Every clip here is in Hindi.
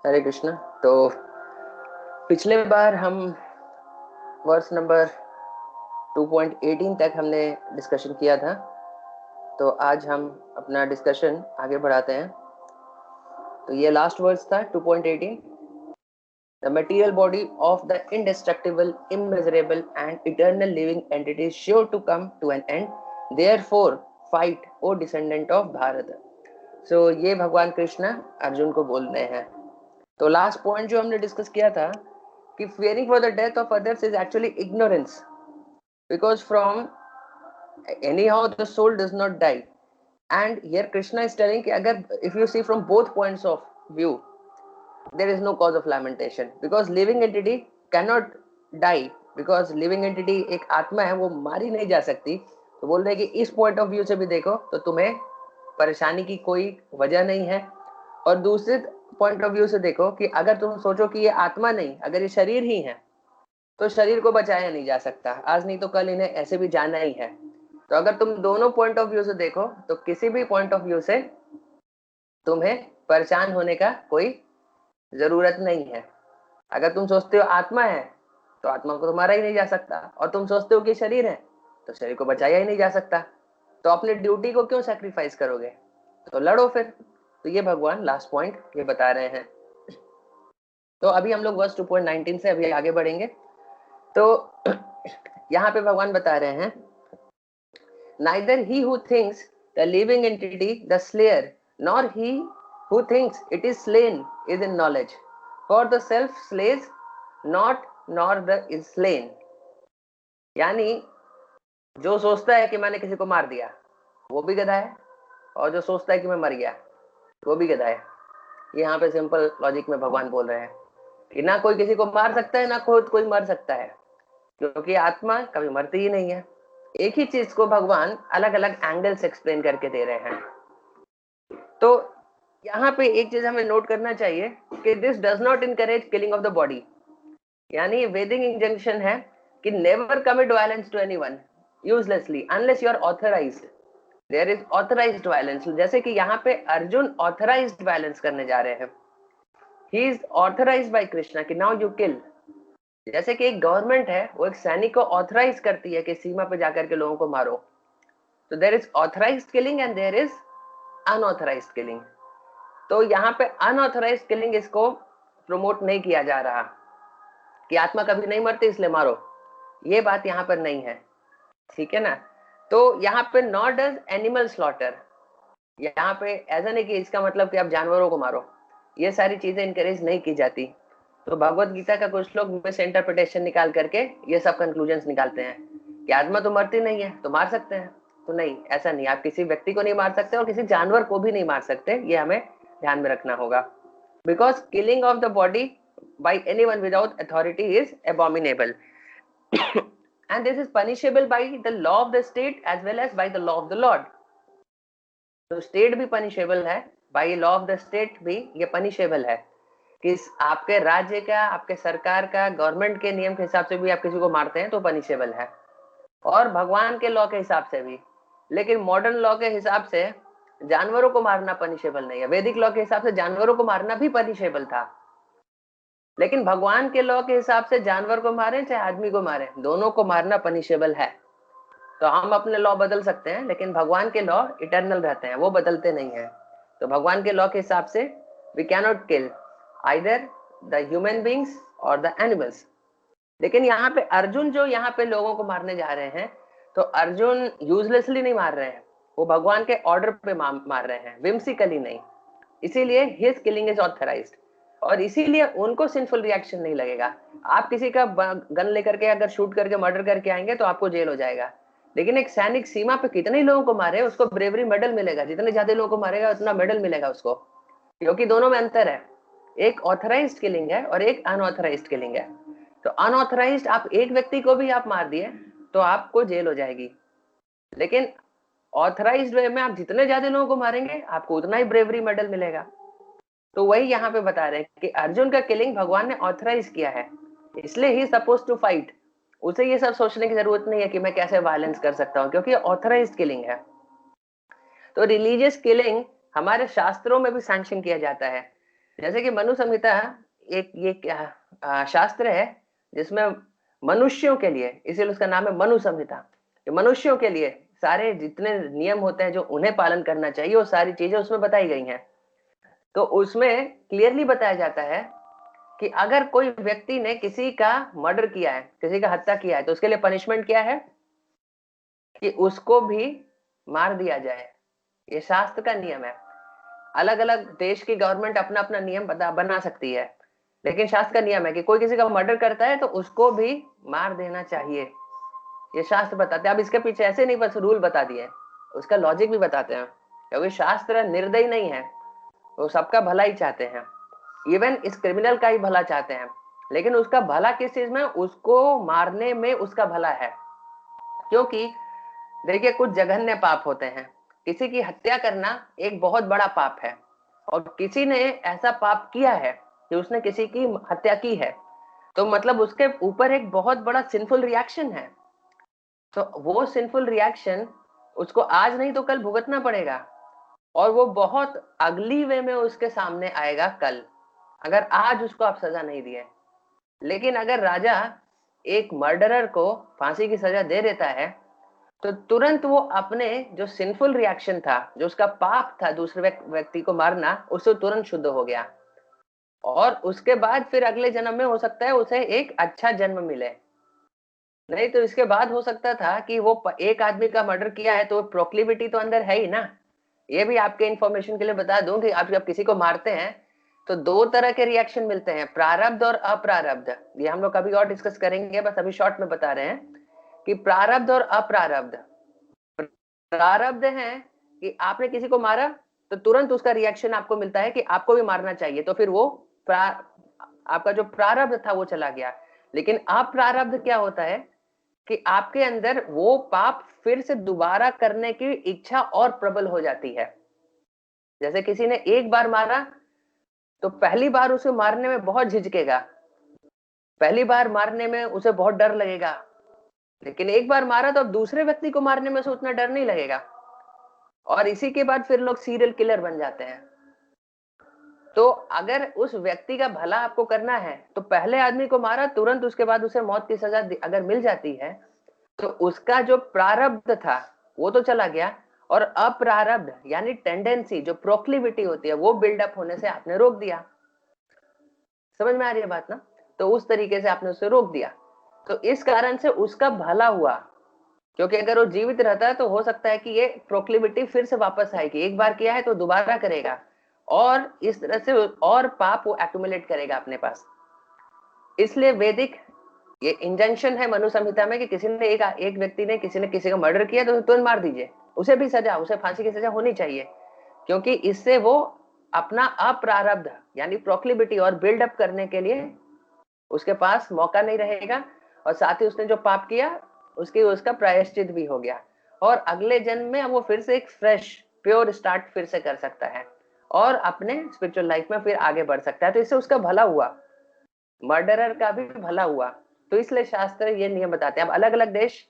हरे कृष्ण। तो पिछले बार हम वर्स नंबर 2.18 तक हमने डिस्कशन किया था। तो आज हम अपना डिस्कशन आगे बढ़ाते हैं। तो ये लास्ट वर्स था 2.18। The material body of the indestructible, immeasurable and eternal living entity is sure to come to an end. Therefore, fight, O descendant of Bharata. So ये भगवान कृष्ण अर्जुन को बोल रहे हैं। तो लास्ट पॉइंट जो हमने डिस्कस किया था कि fearing for the death of others is actually ignorance, because from anyhow the soul does not die. And here Krishna is telling कि अगर if you see from both points of view, there is no cause of lamentation, because living entity cannot die, because living entity एक आत्मा है, वो मारी नहीं जा सकती। तो बोल रहे हैं कि इस पॉइंट ऑफ व्यू से भी देखो तो तुम्हें परेशानी की कोई वजह नहीं है। और दूसरे पॉइंट ऑफ व्यू से देखो कि अगर तुम सोचो कि ये आत्मा नहीं, अगर ये शरीर ही है, तो शरीर को बचाया नहीं जा सकता। आज नहीं तो कल इन्हें ऐसे भी जाना ही है। तो अगर तुम दोनों पॉइंट ऑफ व्यू से देखो तो किसी भी पॉइंट ऑफ व्यू से तुम्हें परेशान होने का कोई जरूरत नहीं है। अगर तुम सोचते हो आत्मा है तो आत्मा को तो मारा ही नहीं जा सकता, और तुम सोचते हो कि शरीर है तो शरीर को बचाया ही नहीं जा सकता। तो अपनी ड्यूटी को क्यों सैक्रिफाइस करोगे? तो लड़ो फिर। तो ये भगवान लास्ट पॉइंट ये बता रहे हैं। तो अभी हम लोग वर्स 2.19 से अभी आगे बढ़ेंगे। तो यहाँ पे भगवान बता रहे हैं, neither he who thinks the living entity the slayer, nor he who thinks it is slain is in knowledge, for the self slays not, nor the is slain। यानी जो सोचता है कि मैंने किसी को मार दिया वो भी गधा है, और जो सोचता है कि मैं मर गया वो भी गधा है। ये यहाँ पे सिंपल लॉजिक में भगवान बोल रहे हैं कि ना कोई किसी को मार सकता है, ना खुद कोई मर सकता है, क्योंकि आत्मा कभी मरती ही नहीं है। एक ही चीज को भगवान अलग अलग एंगल से एक्सप्लेन करके दे रहे हैं। तो यहाँ पे एक चीज हमें नोट करना चाहिए कि this does not encourage killing of the body. यानी वैदिक इंजंक्शन है कि never commit violence to anyone uselessly unless you are authorised. There is authorised violence. जैसे कि यहाँ पे अर्जुन ऑथराइज्ड वायलेंस करने जा रहे हैं। He is authorised bye Krishna कि नाउ यू किल। जैसे कि एक गवर्नमेंट है, वो एक सैनिक को ऑथराइज करती है कि सीमा पे जाकर के लोगों को मारो। तो there is authorised killing and there is unauthorised killing. तो यहाँ पे अनऑथराइज्ड किलिंग इसको प्रमोट नहीं किया जा रहा कि आत्मा कभी नहीं मरती इसलिए मारो, ये बात यहाँ पर नहीं है। ठीक है ना? तो यहाँ पे नॉट डज एनिमल स्लॉटर, यहाँ पे ऐसा नहीं कि इसका मतलब कि आप जानवरों को मारो, ये सारी चीजें इनकरेज नहीं की जाती। तो भगवत गीता का कुछ लोग मिस इंटरप्रिटेशन निकाल करके ये सब कंक्लूजन्स निकालते हैं कि आत्मा तो मरती नहीं है तो मार सकते हैं। तो नहीं, ऐसा नहीं। आप किसी व्यक्ति को नहीं मार सकते और किसी जानवर को भी नहीं मार सकते, ये हमें ध्यान में रखना होगा। Because killing of the body by anyone without authority is abominable and this is punishable by the law of the state as well as by the law of the Lord। तो स्टेट भी पनिशेबल है, by law of the state भी ये पनिशेबल है कि आपके राज्य का, आपके सरकार का, गवर्नमेंट के नियम के हिसाब से भी आप किसी को मारते हैं तो पनिशेबल है, और भगवान के लॉ के हिसाब से भी। लेकिन मॉडर्न लॉ के हिसाब से जानवरों को मारना पनिशेबल नहीं है। वैदिक लॉ के हिसाब से जानवरों को मारना भी पनिशेबल था, लेकिन भगवान के लॉ के हिसाब से जानवर को मारे चाहे आदमी को मारे, दोनों को मारना पनिशेबल है। तो हम अपने लॉ बदल सकते हैं, लेकिन भगवान के लॉ इटर्नल रहते हैं, वो बदलते नहीं है। तो भगवान के लॉ के हिसाब से we cannot kill either the human beings और द एनिमल्स। लेकिन यहाँ पे अर्जुन जो यहाँ पे लोगों को मारने जा रहे हैं, तो अर्जुन यूजलेसली नहीं मार रहे हैं, वो भगवान के ऑर्डर पे मार रहे हैं, विम्सिकली नहीं। इसीलिए हिज किलिंग इज ऑथराइज्ड, और इसीलिए उनको सिंफुल रिएक्शन नहीं लगेगा। आप किसी का गन लेकर के अगर शूट करके मर्डर करके आएंगे तो आपको जेल हो जाएगा। लेकिन एक सैनिक सीमा पे कितने लोगों को मारे उसको ब्रेवरी मेडल मिलेगा, जितने ज्यादा लोगों को मारेगा उतना मेडल मिलेगा उसको, क्योंकि दोनों में अंतर है। एक ऑथराइज्ड किलिंग है और एक अनऑथराइज्ड किलिंग है। तो अनऑथराइज्ड आप एक व्यक्ति को भी आप मार दिए तो आपको जेल हो जाएगी, लेकिन ऑथराइज्ड वे में आप जितने ज्यादा लोगों को मारेंगे आपको उतना ही ब्रेवरी मेडल मिलेगा। तो वही यहाँ पे बता रहे हैं कि अर्जुन का किलिंग भगवान ने ऑथराइज किया है, इसलिए ही सपोज टू फाइट। उसे ये सब सोचने की जरूरत नहीं है कि मैं कैसे वायलेंस कर सकता हूँ, क्योंकि ऑथराइज्ड किलिंग है। तो रिलीजियस किलिंग हमारे शास्त्रों में भी सैंक्शन किया जाता है। जैसे कि मनु संहिता एक ये क्या शास्त्र है जिसमें मनुष्यों के लिए, इसीलिए उसका नाम है मनु संहिता। ये मनुष्यों के लिए सारे जितने नियम होते हैं जो उन्हें पालन करना चाहिए वो सारी चीजें उसमें बताई गई हैं। तो उसमें क्लियरली बताया जाता है कि अगर कोई व्यक्ति ने किसी का मर्डर किया है, किसी का हत्या किया है, तो उसके लिए पनिशमेंट क्या है कि उसको भी मार दिया जाए। ये शास्त्र का नियम है। अलग अलग देश की गवर्नमेंट अपना अपना नियम बना सकती है, लेकिन शास्त्र का नियम है कि कोई किसी का मर्डर करता है तो उसको भी मार देना चाहिए। ये शास्त्र बताते हैं। अब इसके पीछे ऐसे नहीं बस रूल बता दिए, उसका लॉजिक भी बताते हैं, क्योंकि शास्त्र निर्दयी नहीं है, वो सबका भला ही चाहते हैं। इवन इस क्रिमिनल का ही भला चाहते हैं, लेकिन उसका भला किस चीज में, उसको मारने में उसका भला है। क्योंकि देखिए कुछ जघन्य पाप होते हैं, किसी की हत्या करना एक बहुत बड़ा पाप है, और किसी ने ऐसा पाप किया है कि उसने किसी की हत्या की है, तो मतलब उसके ऊपर एक बहुत बड़ा सिंफुल रिएक्शन है। तो वो सिंफुल रिएक्शन उसको आज नहीं तो कल भुगतना पड़ेगा, और वो बहुत अगली वे में उसके सामने आएगा कल, अगर आज उसको आप सजा नहीं दिए। लेकिन अगर राजा एक मर्डरर को फांसी की सजा दे देता है तो तुरंत वो अपने जो सिंफुल रिएक्शन था, जो उसका पाप था दूसरे व्यक्ति को मारना, उससे तुरंत शुद्ध हो गया, और उसके बाद फिर अगले जन्म में हो सकता है उसे एक अच्छा जन्म मिले। नहीं तो इसके बाद हो सकता था कि वो एक आदमी का मर्डर किया है तो प्रोक्लिविटी तो अंदर है ही ना। ये भी आपके इंफॉर्मेशन के लिए बता दूं कि आप जब किसी को मारते हैं तो दो तरह के रिएक्शन मिलते हैं, प्रारब्ध और अप्रारब्ध। ये हम लोग कभी और डिस्कस करेंगे, बस अभी शॉर्ट में बता रहे हैं कि प्रारब्ध और अप्रारब्ध। प्रारब्ध है कि आपने किसी को मारा तो तुरंत उसका रिएक्शन आपको मिलता है कि आपको भी मारना चाहिए, तो फिर वो आपका जो प्रारब्ध था वो चला गया। लेकिन अप्रारब्ध क्या होता है कि आपके अंदर वो पाप फिर से दोबारा करने की इच्छा और प्रबल हो जाती है। जैसे किसी ने एक बार मारा तो पहली बार उसे मारने में बहुत झिझकेगा, पहली बार मारने में उसे बहुत डर लगेगा, लेकिन एक बार मारा तो अब दूसरे व्यक्ति को मारने में उसे उतना डर नहीं लगेगा, और इसी के बाद फिर लोग सीरियल किलर बन जाते हैं। तो अगर उस व्यक्ति का भला आपको करना है तो पहले आदमी को मारा, तुरंत उसके बाद उसे मौत की सजा अगर मिल जाती है तो उसका जो प्रारब्ध था वो तो चला गया, और अप्रारब्ध यानी टेंडेंसी, जो प्रोक्लिविटी होती है, वो बिल्डअप होने से आपने रोक दिया। समझ में आ रही है बात ना? तो उस तरीके से आपने उसे रोक दिया, तो इस कारण से उसका भला हुआ। क्योंकि अगर वो जीवित रहता है तो हो सकता है कि ये प्रोक्लिविटी फिर से वापस आएगी, एक बार किया है तो दोबारा करेगा, और इस तरह से और पाप वो एक्यूमुलेट करेगा अपने पास। इसलिए वैदिक ये इंजंक्शन है मनु संहिता में कि किसी ने एक व्यक्ति ने किसी का मर्डर किया तो तुरंत मार दीजिए, उसे भी सजा, उसे फांसी की सजा होनी चाहिए, क्योंकि इससे वो अपना अप्रारब्ध यानी प्रोक्लिबिटी और बिल्डअप करने के लिए उसके पास मौका नहीं रहेगा, और साथ ही उसने जो पाप किया उसका प्रायश्चित भी हो गया, और अगले जन्म में वो फिर से एक फ्रेश प्योर स्टार्ट फिर से कर सकता है और अपने स्पिरिचुअल लाइफ में फिर आगे बढ़ सकता है। तो इससे उसका भला हुआ, मर्डरर का भी भला हुआ। तो इसलिए शास्त्र ये नियम बताते हैं। अब अलग अलग देश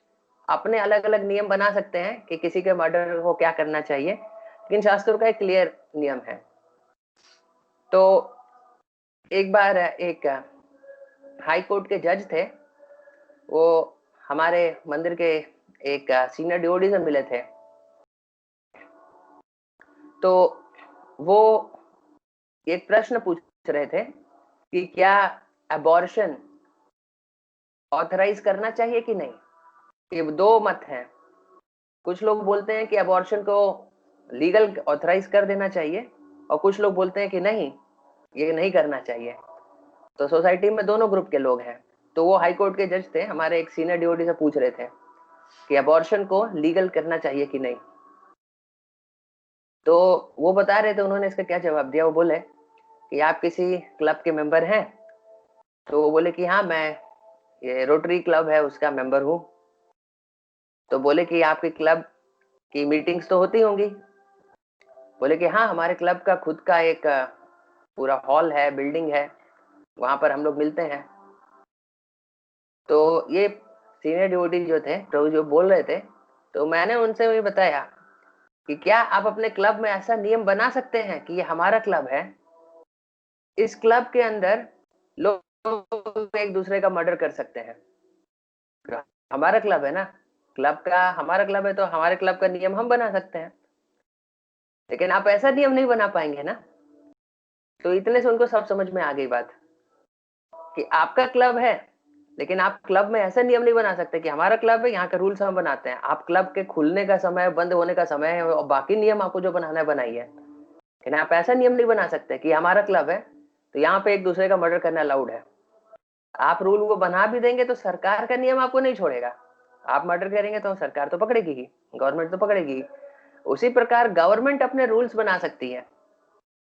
अपने अलग अलग नियम बना सकते हैं कि किसी के मर्डर को क्या करना चाहिए, लेकिन शास्त्रों का एक क्लियर नियम है। तो एक बार एक हाई कोर्ट के जज थे, वो हमारे मंदिर के एक सीनियर डिवोटी से मिले थे। तो वो एक प्रश्न पूछ रहे थे कि क्या अबॉर्शन ऑथराइज करना चाहिए कि नहीं। ये दो मत हैं। कुछ लोग बोलते हैं कि अबॉर्शन को लीगल ऑथराइज कर देना चाहिए, और कुछ लोग बोलते हैं कि नहीं, ये नहीं करना चाहिए। तो सोसाइटी में दोनों ग्रुप के लोग हैं। तो वो हाई कोर्ट के जज थे, हमारे एक सीनियर डिवोटी से पूछ रहे थे कि अबॉर्शन को लीगल करना चाहिए कि नहीं। तो वो बता रहे थे उन्होंने इसका क्या जवाब दिया। वो बोले कि आप किसी क्लब के मेंबर हैं। तो वो बोले कि हाँ, मैं ये रोटरी क्लब है उसका मेंबर हूँ। तो बोले कि आपके क्लब की मीटिंग्स तो होती होंगी। बोले कि हाँ, हमारे क्लब का खुद का एक पूरा हॉल है, बिल्डिंग है, वहां पर हम लोग मिलते हैं। तो ये सीनियर डिवोटी जो थे, प्रभु जो बोल रहे थे, तो मैंने उनसे ये बताया कि क्या आप अपने क्लब में ऐसा नियम बना सकते हैं कि ये हमारा क्लब है, इस क्लब के अंदर लोग एक दूसरे का मर्डर कर सकते हैं। हमारा क्लब है ना, क्लब का हमारा क्लब है तो हमारे क्लब का नियम हम बना सकते हैं, लेकिन आप ऐसा नियम नहीं बना पाएंगे ना। तो इतने से उनको सब समझ में आ गई बात कि आपका क्लब है, लेकिन आप क्लब में ऐसा नियम नहीं बना सकते कि हमारा क्लब है, यहाँ के रूल्स हम बनाते हैं। आप क्लब के खुलने का समय, बंद होने का समय है और बाकी नियम आपको जो बनाना है बनाइए, लेकिन आप ऐसा नियम नहीं बना सकते कि हमारा क्लब है तो यहाँ पे एक दूसरे का मर्डर करना अलाउड है। आप रूल वो बना भी देंगे तो सरकार का नियम आपको नहीं छोड़ेगा। आप मर्डर करेंगे तो सरकार तो पकड़ेगी ही, गवर्नमेंट तो पकड़ेगी। उसी प्रकार गवर्नमेंट अपने रूल्स बना सकती है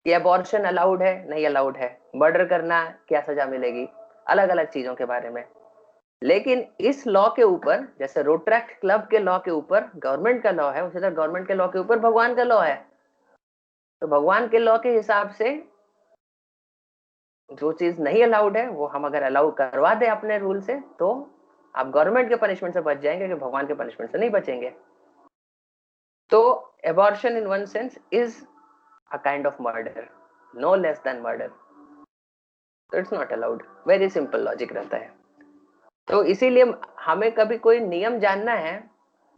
कि अबॉर्शन अलाउड है नहीं अलाउड है, मर्डर करना क्या सजा मिलेगी, अलग अलग चीजों के बारे में। लेकिन इस लॉ के ऊपर, जैसे रोट्रैक्ट क्लब के लॉ के ऊपर गवर्नमेंट का लॉ है, उसी तरह गवर्नमेंट के लॉ के ऊपर भगवान का लॉ है। तो भगवान के लॉ के हिसाब से जो चीज नहीं अलाउड है वो हम अगर अलाउ करवा दे अपने रूल से, तो आप गवर्नमेंट के पनिशमेंट से बच जाएंगे कि भगवान के पनिशमेंट से नहीं बचेंगे। तो abortion in one sense is a kind of murder, no less than murder, तो it's not allowed. Very simple logic रहता है। तो इसीलिए हमें कभी कोई नियम जानना है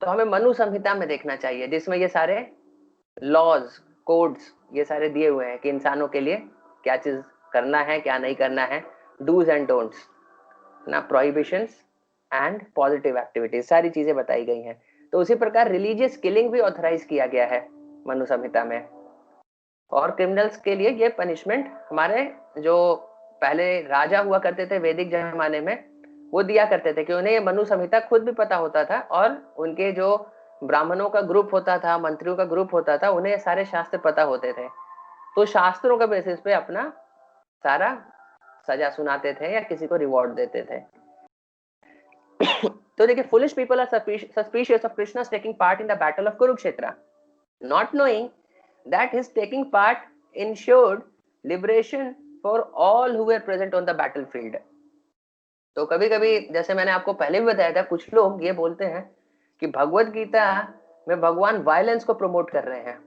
तो हमें मनु संहिता में देखना चाहिए, जिसमें ये सारे लॉज, कोड्स ये सारे दिए हुए हैं कि इंसानों के लिए क्या चीज करना है क्या नहीं करना है, डूज एंड डोंट्स ना, प्रोहिबिशंस एंड पॉजिटिव एक्टिविटीज, सारी चीजें बताई गई हैं। तो उसी प्रकार रिलीजियस किलिंग भी ऑथराइज किया गया है मनु संहिता में। और क्रिमिनल्स के लिए ये पनिशमेंट हमारे जो पहले राजा हुआ करते थे वैदिक जमाने में, वो दिया करते थे कि उन्हें ये मनु संहिता खुद भी पता होता था, और उनके जो ब्राह्मणों का ग्रुप होता था, मंत्रियों का ग्रुप होता था, उन्हें सारे शास्त्र पता होते थे। तो शास्त्रों का बेसिस पे अपना सारा सजा सुनाते थे या किसी को रिवॉर्ड देते थे। तो देखिए, foolish people are suspicious of Krishna's taking part in the battle of Kurukshetra, not knowing that his taking part ensured liberation for all who were present on the battlefield. तो कभी कभी जैसे मैंने आपको पहले भी बताया था, कुछ लोग ये बोलते हैं कि भगवत गीता में भगवान वायलेंस को प्रमोट कर रहे हैं।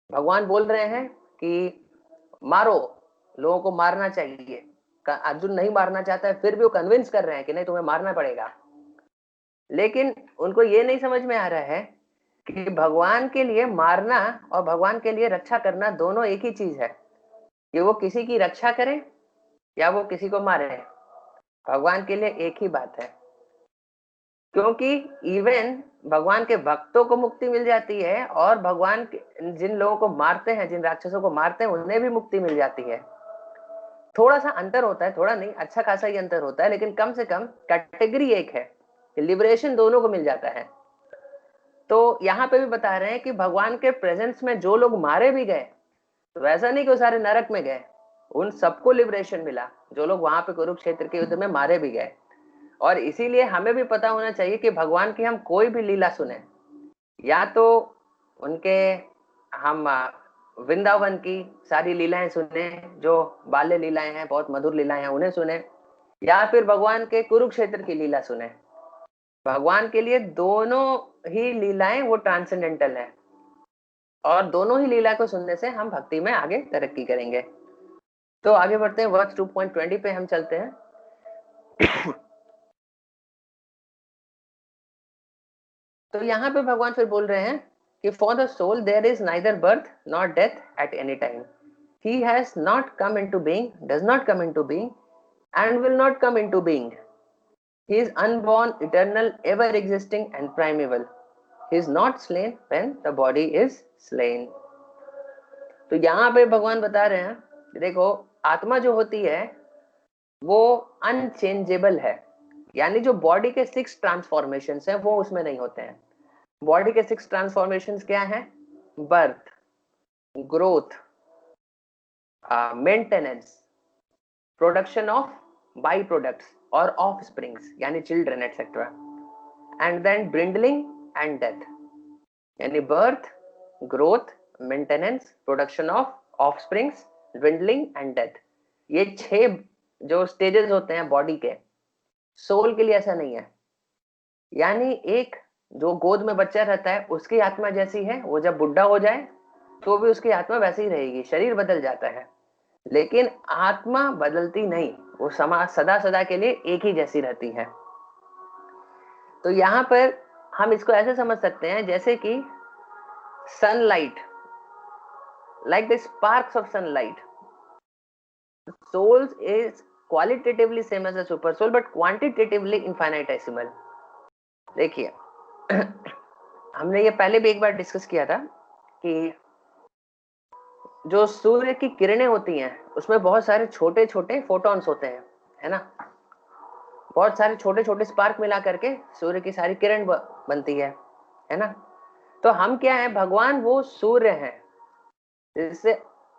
भगवान बोल रहे हैं कि मारो, लोगों को मारना चाहिए। अर्जुन नहीं मारना चाहता है, फिर भी वो कन्विंस कर रहे हैं कि नहीं तुम्हें मारना पड़ेगा। लेकिन उनको ये नहीं समझ में आ रहा है कि भगवान के लिए मारना और भगवान के लिए रक्षा करना दोनों एक ही चीज है, कि वो किसी की रक्षा करे या वो किसी को मारे, भगवान के लिए एक ही बात है। क्योंकि इवन भगवान के भक्तों को मुक्ति मिल जाती है, और भगवान जिन लोगों को मारते हैं, जिन राक्षसों को मारते हैं, उन्हें भी मुक्ति मिल जाती है। थोड़ा सा अंतर होता है, थोड़ा नहीं, अच्छा खासा ही अंतर होता है, लेकिन कम से कम कैटेगरी एक है, लिबरेशन दोनों को मिल जाता है। तो यहाँ पे भी बता रहे हैं कि भगवान के प्रेजेंस में जो लोग मारे भी गए, तो वैसा नहीं कि वो सारे नरक में गए, उन सबको लिबरेशन मिला, जो लोग वहां पे कुरुक्षेत्र के युद्ध में मारे भी गए। और इसीलिए हमें भी पता होना चाहिए कि भगवान की हम कोई भी लीला सुने, या तो उनके हम वृंदावन की सारी लीलाएं सुने, जो बाल्य लीलाएं हैं, बहुत मधुर लीलाएं हैं, उन्हें सुने, या फिर भगवान के कुरुक्षेत्र की लीला सुने। भगवान के लिए दोनों ही लीलाएं वो ट्रांसेंडेंटल है, और दोनों ही लीला को सुनने से हम भक्ति में आगे तरक्की करेंगे। तो आगे बढ़ते हैं, वर्स 2.20 पे हम चलते हैं। तो यहाँ पे भगवान फिर बोल रहे हैं कि for the soul there is neither birth not death at any time, he has not come into being, does not come into being and will not come into being. He is unborn, eternal, ever existing and primeval. He is not slain when the body is slain. तो यहाँ पे भगवान बता रहे हैं, देखो आत्मा जो होती है वो अनचेंजेबल है, यानी जो बॉडी के 6 ट्रांसफॉर्मेशन है वो उसमें नहीं होते हैं। बॉडी के 6 ट्रांसफॉर्मेशन क्या है? Birth, growth, maintenance, production of by products और ऑफ स्प्रिंग्स यानी children etcetera, and then dwindling and death. यानी birth, growth, maintenance, production of offsprings, dwindling and death, ये 6 जो स्टेजेस होते हैं बॉडी के। सोल के लिए ऐसा नहीं है। यानी एक जो गोद में बच्चा रहता है उसकी आत्मा जैसी है, वो जब बुढ़ा हो जाए तो भी उसकी आत्मा वैसे ही रहेगी, शरीर बदल जाता है। लेकिन आत्मा बदलती नहीं, वो सदा सदा के लिए एक ही जैसी रहती है। तो यहाँ पर हम इसको ऐसे समझ सकते हैं जैसे कि sunlight, like the sparks of sunlight, souls is qualitatively same as a super soul but quantitatively infinitesimal। देखिए हमने ये पहले भी एक बार डिस्कस किया था कि जो सूर्य की किरणें होती हैं उसमें बहुत सारे छोटे छोटे फोटॉन्स होते हैं, है ना। बहुत सारे छोटे छोटे स्पार्क मिला करके सूर्य की सारी किरण बनती है ना। तो हम क्या है, भगवान वो सूर्य हैं जिससे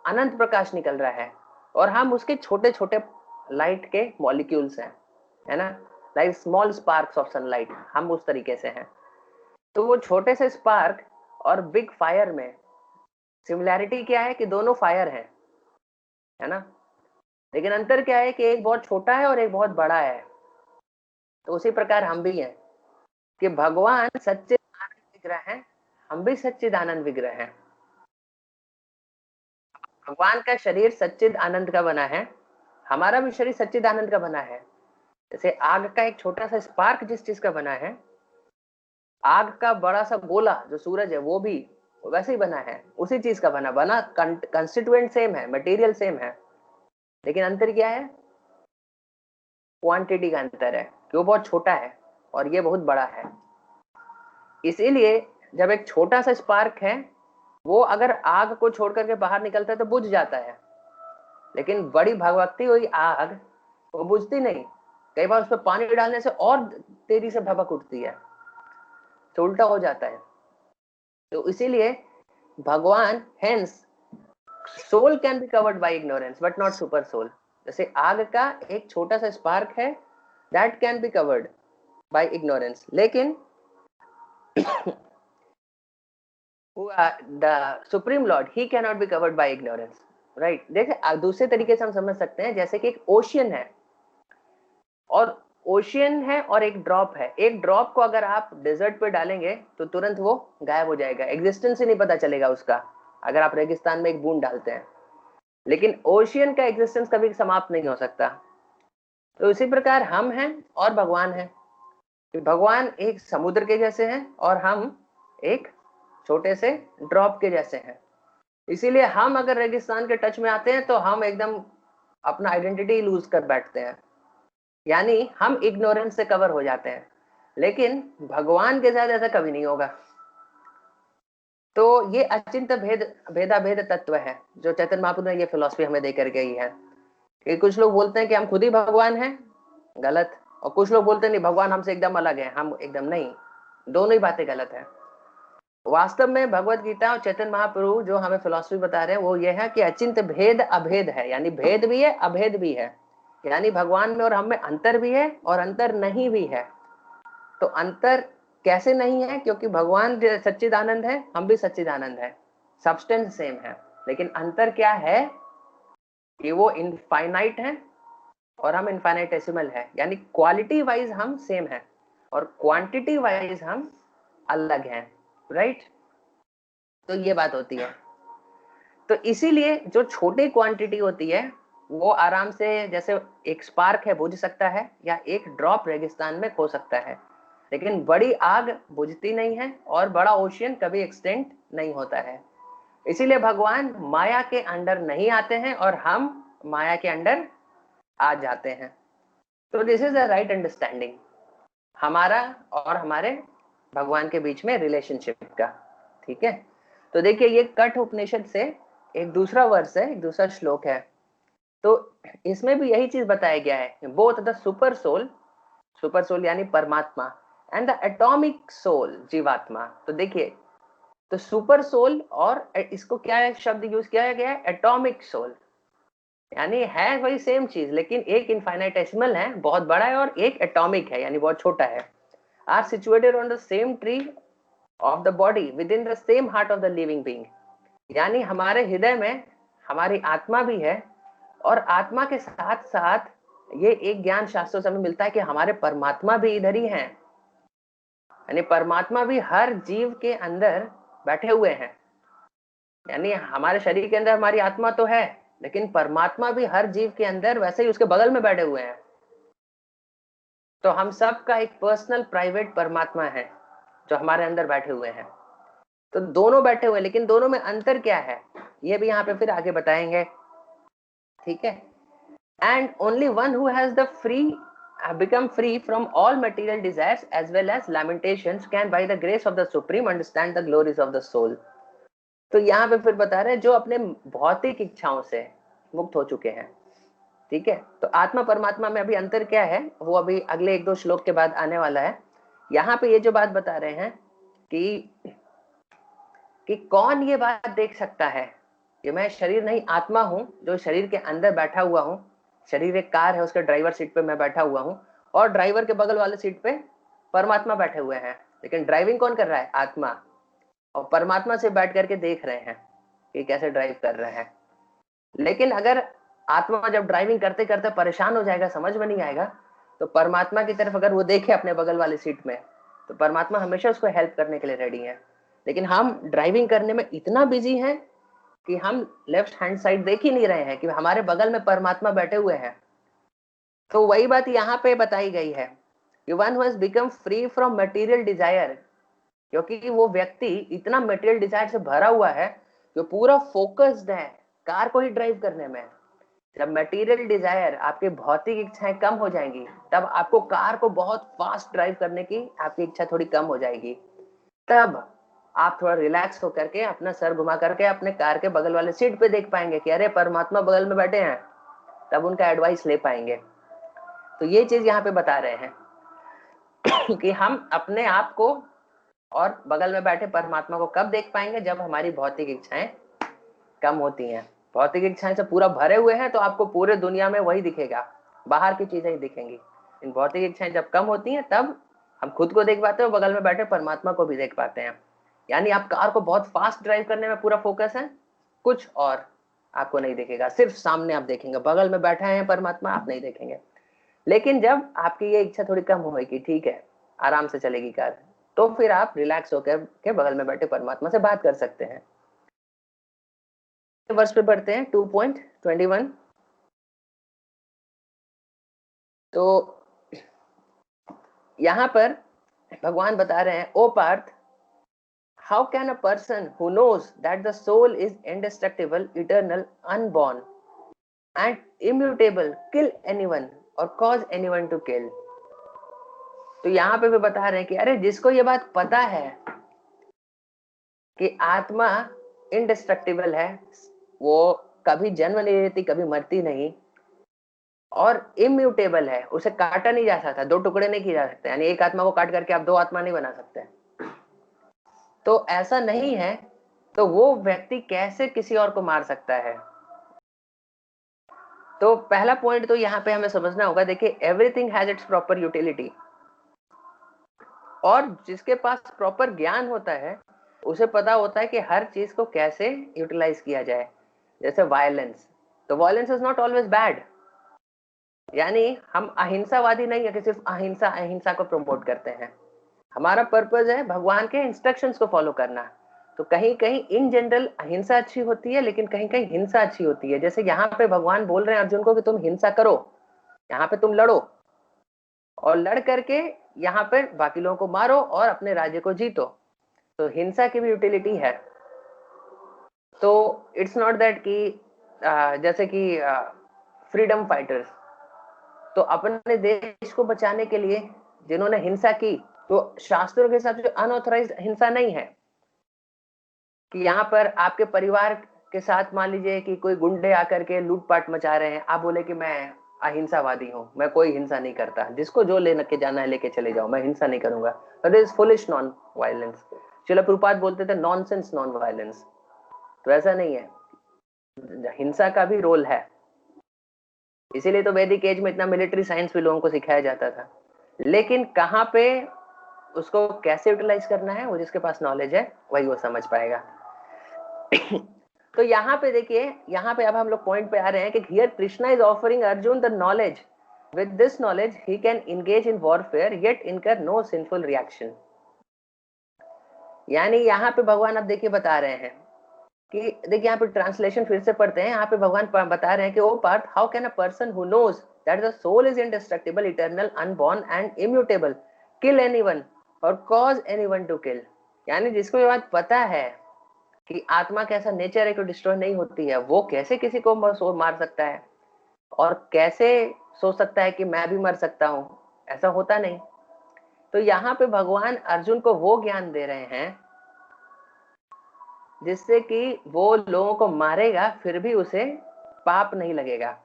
अनंत प्रकाश निकल रहा है और हम उसके छोटे छोटे लाइट के मॉलिक्यूल्स हैं, है ना, like small sparks of sunlight, हम उस तरीके से हैं। तो वो छोटे से स्पार्क और बिग फायर में सिमिलैरिटी क्या है कि दोनों फायर हैं, है ना, लेकिन अंतर क्या है कि एक बहुत छोटा है और एक बहुत बड़ा है। तो उसी प्रकार हम भी हैं कि भगवान सच्चिदानंद विग्रह हैं, हम भी सच्चिदानंद विग्रह हैं। भगवान का शरीर सच्चिद आनंद का बना है, हमारा भी शरीर सच्चिद आनंद का बना है। जैसे आग का एक छोटा सा स्पार्क जिस चीज का बना है, आग का बड़ा सा गोला जो सूरज है वो भी वैसे ही बना है, उसी चीज का बना कंस्टिट्यूएंट सेम है, मटेरियल सेम है, लेकिन अंतर क्या है, क्वांटिटी का अंतर है कि वो बहुत छोटा है और ये बहुत बड़ा है। इसीलिए जब एक छोटा सा स्पार्क है वो अगर आग को छोड़ करके बाहर निकलता है तो बुझ जाता है, लेकिन बड़ी भगवती हुई आग वो बुझती नहीं, कई बार उस पर पानी डालने से और तेजी से भभक उठती है, तो उल्टा हो जाता है। तो इसीलिए भगवान hence soul can be covered by ignorance but not super soul. जैसे आग का एक छोटा सा स्पार्क है that can be covered by ignorance, लेकिन the supreme lord he can not be covered by ignorance, right. देखिए दूसरे तरीके से हम समझ सकते हैं जैसे कि एक ओशियन है और ओशियन है और एक ड्रॉप है, एक ड्रॉप को अगर आप डेजर्ट पे डालेंगे तो तुरंत वो गायब हो जाएगा, एग्जिस्टेंस ही नहीं पता चलेगा उसका, अगर आप रेगिस्तान में एक बूंद डालते हैं। लेकिन ओशियन का एग्जिस्टेंस कभी समाप्त नहीं हो सकता। तो इसी प्रकार हम हैं और भगवान है, भगवान एक समुद्र के जैसे हैं और हम एक छोटे से ड्रॉप के जैसे हैं। इसीलिए हम अगर रेगिस्तान के टच में आते हैं तो हम एकदम अपना आइडेंटिटी लूज कर बैठते हैं, यानी हम इग्नोरेंस से कवर हो जाते हैं, लेकिन भगवान के साथ ऐसा कभी नहीं होगा। तो ये अचिंत भेदा भेद तत्व है जो चैतन्य महाप्रभु ने ये फिलॉसफी हमें देकर गई है कि कुछ लोग बोलते हैं कि हम खुद ही भगवान हैं, गलत, और कुछ लोग बोलते हैं नहीं भगवान हमसे एकदम अलग है, हम एकदम नहीं, दोनों ही बातें गलत है। वास्तव में भगवत गीता और चैतन्य महाप्रभु जो हमें फिलॉसफी बता रहे हैं वो ये है कि अचिंत भेद अभेद है, यानी भेद भी है अभेद भी है, यानी भगवान में और हम में अंतर भी है और अंतर नहीं भी है। तो अंतर कैसे नहीं है, क्योंकि भगवान सच्चिदानंद है, हम भी सच्चिदानंद है, सब्सटेंस सेम है, लेकिन अंतर क्या है कि वो इनफाइनाइट है और हम इनफाइनाइटेसिमल है, यानी क्वालिटी वाइज हम सेम है और क्वांटिटी वाइज हम अलग हैं, राइट। तो ये बात होती है। तो इसीलिए जो छोटी क्वांटिटी होती है वो आराम से, जैसे एक स्पार्क है बुझ सकता है या एक ड्रॉप रेगिस्तान में खो सकता है, लेकिन बड़ी आग बुझती नहीं है और बड़ा ओशियन कभी एक्सटेंड नहीं होता है। इसीलिए भगवान माया के अंडर नहीं आते हैं और हम माया के अंडर आ जाते हैं। तो this is the right understanding हमारा और हमारे भगवान के बीच में रिलेशनशिप का, ठीक है। तो देखिए ये कठ उपनिषद से एक दूसरा वर्स है, एक दूसरा श्लोक है, तो इसमें भी यही चीज बताया गया है, बोथ द सुपर सोल यानी परमात्मा एंड द एटॉमिक सोल जीवात्मा। तो देखिए तो सुपर सोल और इसको क्या शब्द यूज किया गया है, एटॉमिक सोल, यानी है वही सेम चीज लेकिन एक इनफाइनाइटेसिमल है बहुत बड़ा है और एक एटॉमिक है यानी बहुत छोटा है, are situated on the same tree of the body within the same heart of the living being, यानी हमारे हृदय में हमारी आत्मा भी है और आत्मा के साथ साथ ये एक ज्ञान शास्त्रों से हमें मिलता है कि हमारे परमात्मा भी इधर ही हैं, यानी परमात्मा भी हर जीव के अंदर बैठे हुए हैं, यानी हमारे शरीर के अंदर हमारी आत्मा तो है लेकिन परमात्मा भी हर जीव के अंदर वैसे ही उसके बगल में बैठे हुए हैं। तो हम सब का एक पर्सनल प्राइवेट परमात्मा है जो हमारे अंदर बैठे हुए हैं। तो दोनों बैठे हुए हैं, लेकिन दोनों में अंतर क्या है ये भी यहाँ पे फिर आगे बताएंगे, ठीक है। And only one who has the free become free from all material desires as well as lamentations can by the grace of the supreme understand the glories of the soul। तो यहाँ पे फिर बता रहे हैं जो अपने भौतिक इच्छाओं से मुक्त हो चुके हैं, ठीक है। तो आत्मा परमात्मा में अभी अंतर क्या है वो अभी अगले 1-2 श्लोक के बाद आने वाला है। यहाँ पे ये जो बात बता रहे हैं कि कौन ये बात देख सकता है कि मैं शरीर नहीं आत्मा हूं जो शरीर के अंदर बैठा हुआ हूं। शरीर एक कार है, उसके ड्राइवर सीट पे मैं बैठा हुआ हूं और ड्राइवर के बगल वाले सीट पे परमात्मा बैठे हुए हैं, लेकिन ड्राइविंग कौन कर रहा है? आत्मा। और परमात्मा से बैठ करके देख रहे हैं कि कैसे ड्राइव कर रहे हैं। लेकिन अगर आत्मा जब ड्राइविंग करते करते परेशान हो जाएगा, समझ में नहीं आएगा, तो परमात्मा की तरफ अगर वो देखे अपने बगल वाली सीट में, तो परमात्मा हमेशा उसको हेल्प करने के लिए रेडी है। लेकिन हम ड्राइविंग करने में इतना बिजी हैं कि हम लेफ्ट हैंड साइड देख ही नहीं रहे हैं कि हमारे बगल में परमात्मा बैठे हुए हैं। तो वही बात यहाँ पे बताई गई है कि one who has become free from material desire, क्योंकि वो व्यक्ति इतना मटेरियल डिजायर से भरा हुआ है जो पूरा फोकस्ड है कार को ही ड्राइव करने में। जब मटेरियल डिजायर, आपकी भौतिक इच्छाएं कम हो जाएंगी, तब आपको कार को बहुत फास्ट ड्राइव करने की आपकी इच्छा थोड़ी कम हो जाएगी। तब आप थोड़ा रिलैक्स होकर के अपना सर घुमा करके अपने कार के बगल वाले सीट पे देख पाएंगे कि अरे परमात्मा बगल में बैठे हैं, तब उनका एडवाइस ले पाएंगे। तो ये चीज यहाँ पे बता रहे हैं कि हम अपने आप को और बगल में बैठे परमात्मा को कब देख पाएंगे? जब हमारी भौतिक इच्छाएं कम होती हैं। भौतिक इच्छाएं से पूरा भरे हुए हैं तो आपको पूरे दुनिया में वही दिखेगा, बाहर की चीजें ही दिखेंगी। इन भौतिक इच्छाएं जब कम होती हैं तब हम खुद को देख पाते हैं, बगल में बैठे परमात्मा को भी देख पाते हैं। यानी आप कार को बहुत फास्ट ड्राइव करने में पूरा फोकस है, कुछ और आपको नहीं दिखेगा, सिर्फ सामने आप देखेंगे, बगल में बैठा है परमात्मा आप नहीं देखेंगे। लेकिन जब आपकी ये इच्छा थोड़ी कम होगी, ठीक है आराम से चलेगी कार, तो फिर आप रिलैक्स होकर के बगल में बैठे परमात्मा से बात कर सकते हैं। वर्ष पे बढ़ते हैं 2.21। तो यहां पर भगवान बता रहे हैं, ओ Partha, how can a person who knows that the soul is indestructible, eternal, unborn and immutable kill anyone or cause anyone to kill? तो यहां पे भी बता रहे हैं कि अरे जिसको ये बात पता है कि आत्मा इंडिस्ट्रक्टिबल है, वो कभी जन्म नहीं लेती, कभी मरती नहीं, और इम्यूटेबल है, उसे काटा नहीं जा सकता, दो टुकड़े नहीं किए जा सकते। यानी एक आत्मा को काट करके आप दो आत्मा नहीं बना सकते। तो ऐसा नहीं है, तो वो व्यक्ति कैसे किसी और को मार सकता है? तो पहला पॉइंट तो यहाँ पे हमें समझना होगा, देखिए everything has its proper utility. और जिसके पास प्रॉपर ज्ञान होता है उसे पता होता है कि हर चीज को कैसे यूटिलाइज किया जाए। जैसे वायलेंस, तो violence is not always bad. यानी हम अहिंसावादी नहीं है कि सिर्फ अहिंसा अहिंसा को प्रमोट करते हैं। हमारा पर्पज है भगवान के इंस्ट्रक्शंस को फॉलो करना। तो कहीं कहीं इन जनरल अहिंसा अच्छी होती है, लेकिन कहीं कहीं हिंसा अच्छी होती है। जैसे यहाँ पे भगवान बोल रहे हैं अर्जुन को कि तुम हिंसा करो, यहाँ पे तुम लड़ो, और लड़ करके यहाँ पे बाकी लोगों को मारो और अपने राज्य को जीतो। तो हिंसा की भी यूटिलिटी है। तो इट्स नॉट दैट कि जैसे कि फ्रीडम फाइटर्स, तो अपने देश को बचाने के लिए जिन्होंने हिंसा की, तो शास्त्रों के हिसाब से अनऑथराइज्ड हिंसा नहीं है कि यहाँ पर आपके परिवार के साथ मान लीजिए कि कोई गुंडे आकर के लूटपाट मचा रहे हैं, आप बोले कि मैं अहिंसावादी हूँ, मैं कोई हिंसा नहीं करता, जिसको जो लेने के जाना है लेके चले जाओ, मैं हिंसा नहीं करूंगा। That is foolish non violence. Srila Prabhupada बोलते थे नॉनसेंस नॉन वायलेंस। तो ऐसा नहीं है, हिंसा का भी रोल है। इसीलिए तो वैदिक एज में इतना मिलिट्री साइंस भी लोगों को सिखाया जाता था। लेकिन कहाँ पे उसको कैसे यूटिलाइज करना है, वो जिसके पास नॉलेज है वही वो समझ पाएगा। तो यहाँ पे देखिए, यहाँ पे अब हम लोग पॉइंट पे आ रहे हैं कि here Krishna is offering Arjun the knowledge, with this knowledge he can engage in warfare yet इनकर नो सिंफुल रिएक्शन। यानी यहाँ पे भगवान अब देखिए बता रहे हैं कि देखिए यहाँ पे ट्रांसलेशन फिर से पढ़ते हैं। यहाँ पे भगवान बता रहे हैं कि O Partha, how can a person who knows that the soul is indestructible, eternal, unborn and immutable kill anyone or cause anyone to kill. यानी जिसको ये बात पता है कि आत्मा कैसा नेचर है कि डिस्ट्रॉय नहीं होती है, वो कैसे किसी को मार सकता है और कैसे सोच सकता है कि मैं भी मर सकता हूं? ऐसा होता नहीं। तो यहाँ पे भगवान अर्जुन को वो ज्ञान दे रहे हैं जिससे कि वो लोगों को मारेगा फिर भी उसे पाप नहीं लगेगा।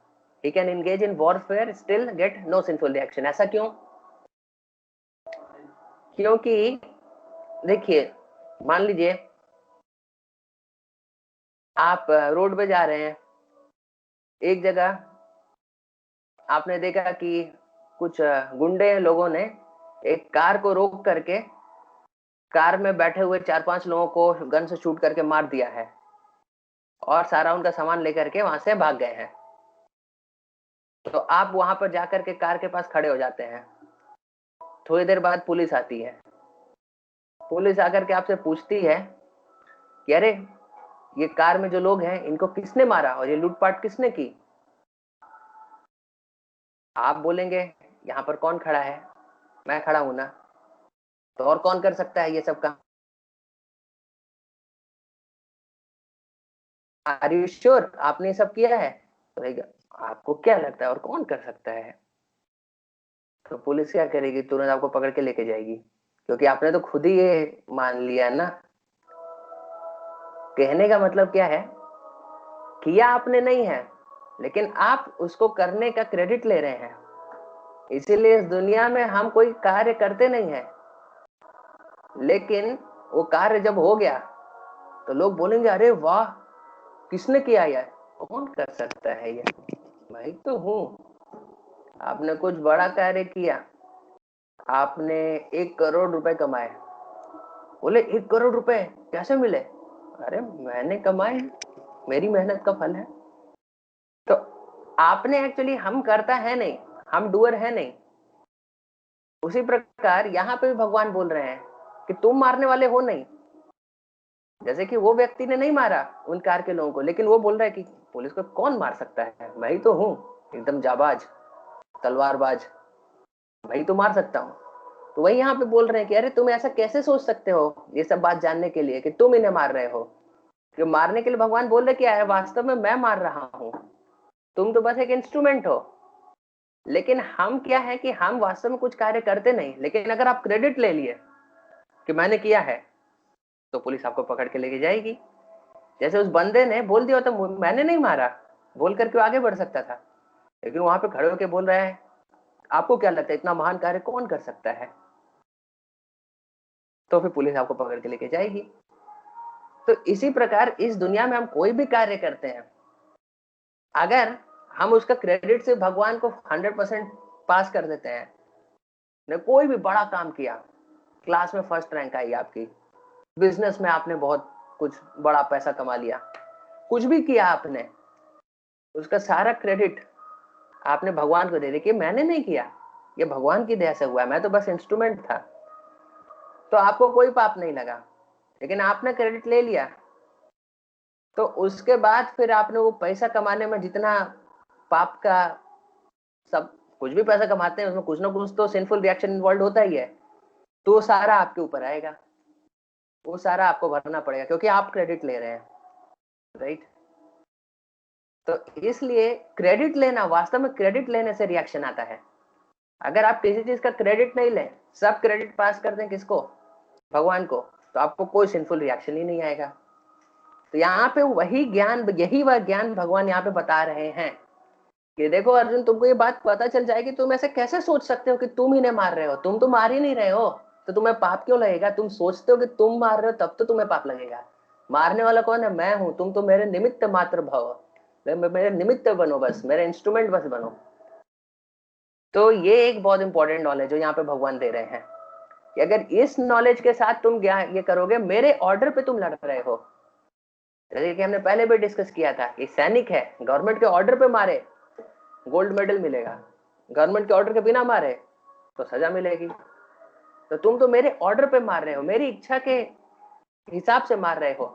He can engage in warfare still get no sinful reaction। ऐसा क्यों? क्योंकि देखिए, मान लीजिए आप रोड पे जा रहे हैं, एक जगह आपने देखा कि कुछ गुंडे लोगों ने एक कार को रोक करके कार में बैठे हुए 4-5 लोगों को गन से शूट करके मार दिया है और सारा उनका सामान लेकर के वहां से भाग गए हैं। तो आप वहां पर जाकर के कार के पास खड़े हो जाते हैं। थोड़ी देर बाद पुलिस आती है। पुलिस आकर के आपसे पूछती है कि अरे, ये कार में जो लोग हैं इनको किसने मारा और ये लूटपाट किसने की? आप बोलेंगे यहाँ पर कौन खड़ा है? मैं खड़ा हूं ना। तो और कौन कर सकता है ये सब काम? आर यू श्योर आपने ये सब किया है? तो आपको क्या लगता है और कौन कर सकता है? तो पुलिस क्या करेगी? तुरंत आपको पकड़ के लेके जाएगी, क्योंकि आपने तो खुद ही ये मान लिया ना। कहने का मतलब क्या है, किया आपने नहीं है, लेकिन आप उसको करने का क्रेडिट ले रहे हैं। इसीलिए इस दुनिया में हम कोई कार्य करते नहीं है, लेकिन वो कार्य जब हो गया तो लोग बोलेंगे अरे वाह, किसने किया यार? कौन कर सकता है ये? मैं तो हूं। आपने कुछ बड़ा कार्य किया, आपने 1 करोड़ रुपए कमाए। बोले 1 करोड़ रुपए कैसे मिले? अरे मैंने कमाए, मेरी मेहनत का फल है। तो आपने एक्चुअली, हम करता है नहीं, हम डूअर है नहीं। उसी प्रकार यहाँ पे भी भगवान बोल रहे हैं कि तुम मारने वाले हो नहीं। जैसे कि वो व्यक्ति ने नहीं मारा उन कार के लोगों को, लेकिन वो बोल रहा है कि पुलिस को कौन मार सकता है? मैं ही तो हूँ, एकदम जाबाज, तलवारबाज, मैं ही तो मार सकता हूँ। तो वही यहाँ पे बोल रहे हैं कि अरे तुम ऐसा कैसे सोच सकते हो ये सब बात जानने के लिए कि तुम इन्हें मार रहे हो? कि मारने के लिए भगवान बोल रहे क्या है, वास्तव में मैं मार रहा हूँ, तुम तो बस एक इंस्ट्रूमेंट हो। लेकिन हम क्या है कि हम वास्तव में कुछ कार्य करते नहीं, लेकिन अगर आप क्रेडिट ले लिए कि मैंने किया है तो पुलिस आपको पकड़ के लेके जाएगी। जैसे उस बंदे ने बोल दिया तो मैंने नहीं मारा बोल करके आगे बढ़ सकता था, लेकिन वहां पे खड़े होकर बोल रहा है। आपको क्या लगता है इतना महान कार्य कौन कर सकता है? तो फिर पुलिस आपको पकड़ के लेके जाएगी। तो इसी प्रकार इस दुनिया में हम कोई भी कार्य करते हैं, अगर हम उसका क्रेडिट से भगवान को 100% पास कर देते हैं। ने कोई भी बड़ा काम किया, क्लास में फर्स्ट रैंक आई आपकी, बिजनेस में आपने बहुत कुछ बड़ा पैसा कमा लिया, कुछ भी किया आपने, उसका सारा क्रेडिट आपने भगवान को दे दिया कि मैंने नहीं किया, ये भगवान की दया से हुआ, मैं तो बस इंस्ट्रूमेंट था। तो आपको कोई पाप नहीं लगा, लेकिन आपने क्रेडिट ले लिया। तो उसके बाद फिर आपने वो पैसा कमाने में जितना पाप का, सब कुछ भी पैसा कमाते हैं उसमें कुछ ना कुछ तो सिंफुल रिएक्शन इन्वॉल्व होता ही है। तो वो सारा आपके ऊपर आएगा, वो सारा आपको भरना पड़ेगा, क्योंकि आप क्रेडिट ले रहे हैं, राइट? तो इसलिए क्रेडिट लेना, वास्तव में क्रेडिट लेने से रिएक्शन आता है। अगर आप किसी चीज का क्रेडिट नहीं लें, सब क्रेडिट पास कर दें किसको? भगवान को, तो आपको कोई सिंफुल रिएक्शन ही नहीं आएगा। तो यहाँ पे वही ज्ञान, यही वह ज्ञान भगवान यहाँ पे बता रहे हैं कि देखो अर्जुन, तुमको ये बात पता चल जाएगी, तुम ऐसे कैसे सोच सकते हो कि तुम इन्हें मार रहे हो? तुम तो मार ही नहीं रहे हो, तो तुम्हें पाप क्यों लगेगा? तुम सोचते हो कि तुम मार रहे हो तब तो तुम्हें पाप लगेगा। मारने वाला कौन है? मैं हूं। तुम तो मेरे निमित्त मात्र भव, मेरे निमित्त बनो, बस मेरे इंस्ट्रूमेंट बस बनो। तो ये एक बहुत इंपॉर्टेंट नॉलेज जो यहाँ पे भगवान दे रहे हैं कि अगर इस नॉलेज के साथ तुम ये करोगे, मेरे ऑर्डर पे तुम लड़ रहे हो। जैसे कि हमने पहले भी डिस्कस किया था कि सैनिक है, गवर्नमेंट के ऑर्डर पे मारे गोल्ड मेडल मिलेगा, गवर्नमेंट के ऑर्डर के बिना मारे तो सजा मिलेगी। तो तुम तो मेरे ऑर्डर पे मार रहे हो, मेरी इच्छा के हिसाब से मार रहे हो।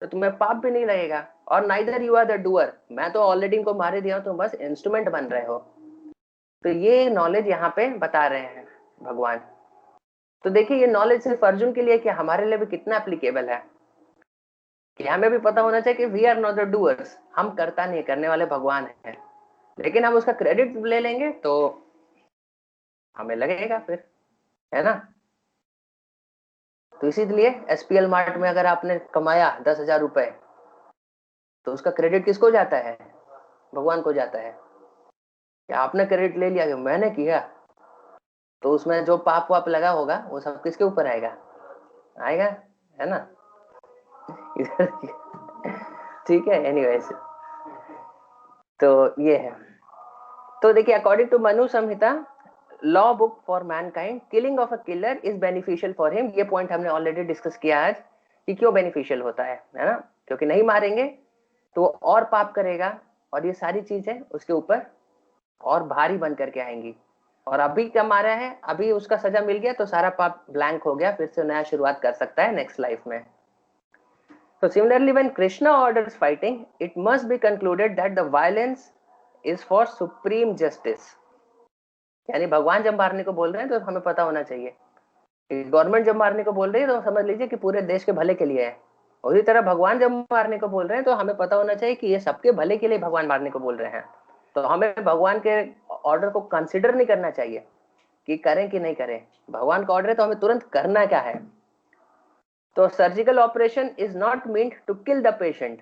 तो तुम्हें पाप भी नहीं लगेगा। और neither you are the doer, मैं तो ऑलरेडी इनको मारे दिया हूं, तुम बस इंस्ट्रूमेंट बन रहे हो। तो ये नॉलेज यहाँ पे बता रहे हैं भगवान। तो देखिए ये नॉलेज सिर्फ अर्जुन के लिए, कि हमारे लिए भी कितना एप्लीकेबल है, कि हमें भी पता होना चाहिए कि we are not the doers, हम करता नहीं, करने वाले भगवान है। लेकिन हम उसका क्रेडिट ले लेंगे तो हमें लगेगा फिर, है ना। तो इसीलिए एसपीएल मार्ट में अगर आपने कमाया 10,000 रुपए, तो उसका क्रेडिट किसको जाता है? भगवान को जाता है। क्या आपने क्रेडिट ले लिया कि मैंने किया, तो उसमें जो पाप वाप लगा होगा वो सब किसके ऊपर आएगा? आएगा, है ना। ठीक है, एनीवेज, तो ये है। तो देखिए according to Manu Samhita law book for mankind, killing of a killer is beneficial for him. ये पॉइंट हमने ऑलरेडी डिस्कस किया आज कि क्यों बेनिफिशियल होता है ना। क्योंकि नहीं मारेंगे तो और पाप करेगा, और ये सारी चीजें उसके ऊपर और भारी बन करके आएंगी। और अभी क्या मारा है, अभी उसका सजा मिल गया तो सारा पाप ब्लैंक हो गया, फिर से नया शुरुआत कर सकता है नेक्स्ट लाइफ में। So similarly, when Krishna orders fighting, it must be concluded that the violence is for supreme justice. यानी भगवान जब मारने को बोल रहे हैं तो हमें पता होना चाहिए, गवर्नमेंट जब मारने को बोल रही है तो समझ लीजिए कि पूरे देश के भले के लिए है। उसी तरह भगवान जब मारने को बोल रहे हैं तो हमें पता होना चाहिए कि ये सबके भले के लिए भगवान मारने को बोल रहे हैं। तो हमें भगवान के ऑर्डर को कंसिडर नहीं करना चाहिए कि करें कि नहीं करें। भगवान का ऑर्डर है तो हमें तुरंत करना क्या है। तो surgical operation is not meant to kill the patient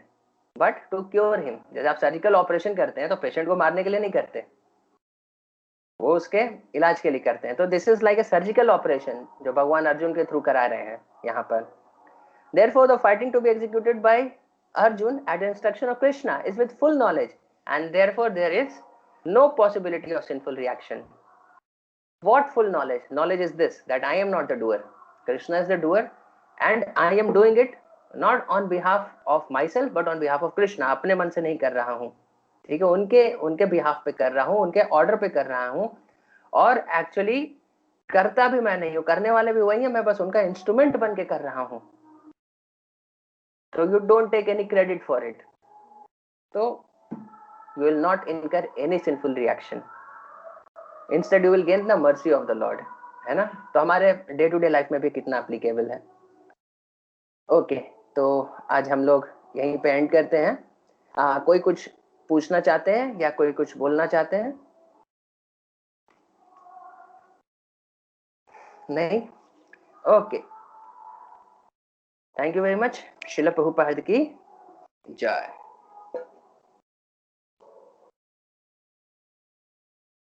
but to cure him. जैसे आप सर्जिकल ऑपरेशन करते हैं तो पेशेंट को मारने के लिए नहीं करते, वो उसके इलाज के लिए करते हैं। तो this is like a surgical operation जो भगवान अर्जुन के थ्रू करा रहे हैं यहाँ पर। Therefore, the fighting to be executed by Arjun at the instruction of Krishna is with full knowledge, and therefore there is no possibility of sinful reaction. What full knowledge? Knowledge is this, that I am not the doer. Krishna is the doer, and I am doing it not on behalf of myself, but on behalf of Krishna. अपने मन से नहीं कर रहा हूँ, ठीक है, उनके उनके बिहाफ पे कर रहा हूँ, उनके ऑर्डर पे कर रहा हूँ। और एक्चुअली करता भी मैं नहीं हूँ, करने वाले भी वही है, मैं बस उनका इंस्ट्रूमेंट बन के कर रहा हूँ। So you don't take any credit for it. So you will not incur any sinful reaction. Instead you will gain the mercy of the Lord, है ना। तो हमारे डे टू डे लाइफ में भी कितना एप्लीकेबल है। ओके, तो आज हम लोग यहीं पे एंड करते हैं। कोई कुछ पूछना चाहते हैं या कोई कुछ बोलना चाहते हैं? नहीं? Okay, thank you very much. शिला प्रभुपाद की जय।